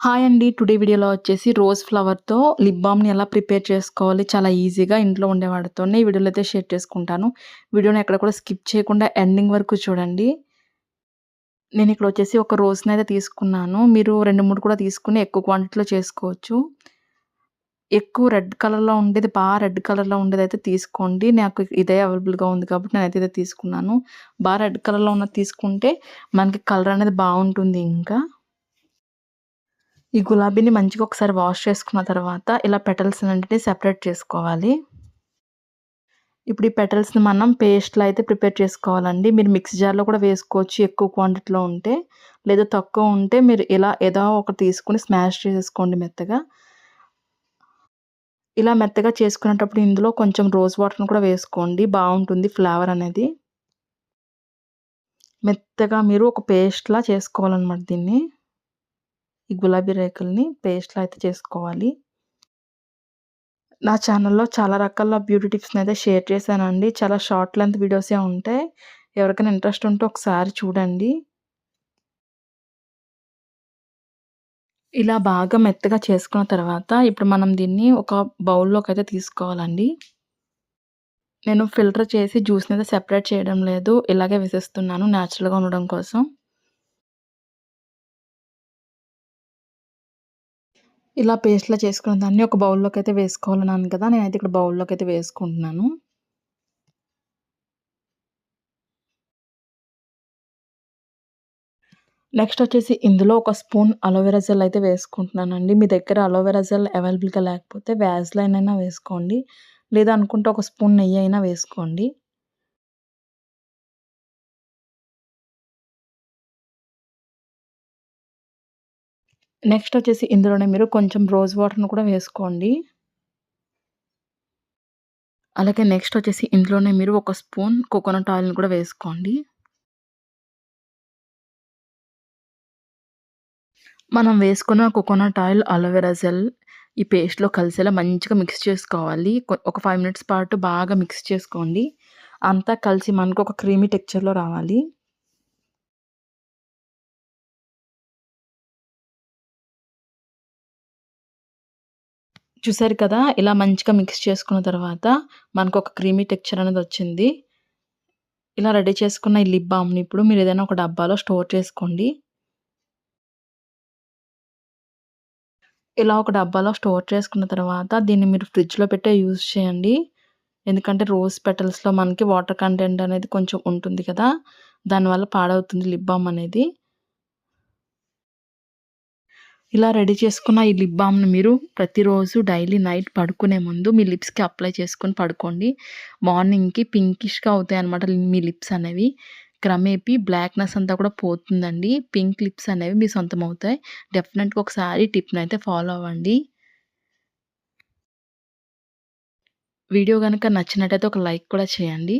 Hi అండి. Today వీడియోలో వచ్చేసి రోజ్ ఫ్లవర్‌తో లిప్ బామ్‌ని ఎలా ప్రిపేర్ చేసుకోవాలి చాలా ఈజీగా ఇంట్లో ఉండే వాటితోనే ఈ వీడియోలో అయితే షేర్ చేసుకుంటాను. వీడియోని ఎక్కడ కూడా స్కిప్ చేయకుండా ఎండింగ్ వరకు చూడండి. నేనిక్కడ వచ్చేసి ఒక రోజ్‌నైతే తీసుకున్నాను. మీరు 2, 3 కూడా తీసుకొని ఎక్కువ క్వాంటిటీలో చేసుకోవచ్చు. ఎక్కువ రెడ్ కలర్‌లో ఉండేది రెడ్ కలర్‌లో ఉండేదైతే తీసుకోండి. నాకు ఇదే అవైలబుల్‌గా ఉంది కాబట్టి నేనైతే ఇదే తీసుకున్నాను. రెడ్ కలర్‌లో ఉన్నది తీసుకుంటే మనకి కలర్ అనేది బావుంటుంది ఇంకా. ఈ గులాబీని మంచిగా ఒకసారి వాష్ చేసుకున్న తర్వాత ఇలా పెటల్స్ అన్నిటిని సెపరేట్ చేసుకోవాలి. ఇప్పుడు ఈ పెటల్స్‌ని మనం పేస్ట్‌లా అయితే ప్రిపేర్ చేసుకోవాలండి. మీరు మిక్సీ జార్‌లో కూడా వేసుకోవచ్చు ఎక్కువ క్వాంటిటీలో ఉంటే. లేదా తక్కువ ఉంటే మీరు ఇలా ఏదో ఒకటి తీసుకొని స్మాష్ చేసేసుకోండి మెత్తగా. ఇలా మెత్తగా చేసుకునేటప్పుడు ఇందులో కొంచెం రోజ్ వాటర్‌ని కూడా వేసుకోండి. బావుంటుంది ఫ్లేవర్ అనేది. మెత్తగా మీరు ఒక పేస్ట్‌లా చేసుకోవాలనమాట దీన్ని. ఈ గులాబీ రేకుల్ని పేస్ట్‌లా అయితే చేసుకోవాలి. నా ఛానల్‌లో చాలా రకాల బ్యూటీ టిప్స్‌నైతే షేర్ చేశానండి. చాలా షార్ట్ లెంత్ వీడియోసే ఉంటాయి. ఎవరికైనా ఇంట్రెస్ట్ ఉంటే ఒకసారి చూడండి. ఇలా బాగా మెత్తగా చేసుకున్న తర్వాత ఇప్పుడు మనం దీన్ని ఒక బౌల్‌లోకైతే తీసుకోవాలండి. నేను ఫిల్టర్ చేసి జ్యూస్‌నైతే సెపరేట్ చేయడం లేదు. ఇలాగే వేసేస్తున్నాను నేచురల్‌గా ఉండడం కోసం. ఇలా పేస్ట్‌లా చేసుకున్న దాన్ని ఒక బౌల్‌లోకైతే వేసుకోవాలన్నాను కదా! నేనైతే ఇక్కడ బౌల్‌లోకైతే వేసుకుంటున్నాను. నెక్స్ట్ వచ్చేసి ఇందులో ఒక స్పూన్ అలోవెరా జెల్ అయితే వేసుకుంటున్నానండి. మీ దగ్గర అలోవెరా జెల్ అవైలబుల్‌గా లేకపోతే వ్యాజ్‌లైన్ అయినా వేసుకోండి. లేదా అనుకుంటే ఒక స్పూన్ నెయ్యి అయినా వేసుకోండి. నెక్స్ట్ వచ్చేసి ఇందులోనే మీరు కొంచెం రోజ్ వాటర్‌ని కూడా వేసుకోండి. అలాగే నెక్స్ట్ వచ్చేసి ఇందులోనే మీరు ఒక స్పూన్ కోకోనట్ ఆయిల్‌ని కూడా వేసుకోండి. మనం వేసుకున్న కోకోనట్ ఆయిల్, అలోవెరా జెల్ ఈ పేస్ట్‌లో కలిసేలా మంచిగా మిక్స్ చేసుకోవాలి. ఒక 5 మినిట్స్ పాటు బాగా మిక్స్ చేసుకోండి. అంతా కలిసి మనకు ఒక క్రీమీ టెక్స్చర్‌లో రావాలి. చూసారు కదా! ఇలా మంచిగా మిక్స్ చేసుకున్న తర్వాత మనకొక క్రీమీ టెక్స్చర్ అనేది వచ్చింది. ఇలా రెడీ చేసుకున్న ఈ లిప్ బామ్‌ని ఇప్పుడు మీరు ఏదైనా ఒక డబ్బాలో స్టోర్ చేసుకోండి. ఇలా ఒక డబ్బాలో స్టోర్ చేసుకున్న తర్వాత దీన్ని మీరు ఫ్రిడ్జ్‌లో పెట్టే యూజ్ చేయండి. ఎందుకంటే రోజ్ పెటల్స్‌లో మనకి వాటర్ కంటెంట్ అనేది కొంచెం ఉంటుంది కదా! దానివల్ల పాడవుతుంది లిప్ బామ్ అనేది. ఇలా రెడీ చేసుకున్న ఈ లిప్ బామ్‌ని మీరు ప్రతిరోజు డైలీ నైట్ పడుకునే ముందు మీ లిప్స్‌కి అప్లై చేసుకొని పడుకోండి. మార్నింగ్‌కి పింకిష్‌గా అవుతాయన్నమాట మీ లిప్స్ అనేవి. క్రమేపీ బ్లాక్‌నెస్ అంతా కూడా పోతుందండి. పింక్ లిప్స్ అనేవి మీ సొంతమవుతాయి. డెఫినెట్‌గా ఒకసారి టిప్‌నైతే ఫాలో అవ్వండి. వీడియో గనక నచ్చినట్టయితే ఒక లైక్ కూడా చేయండి.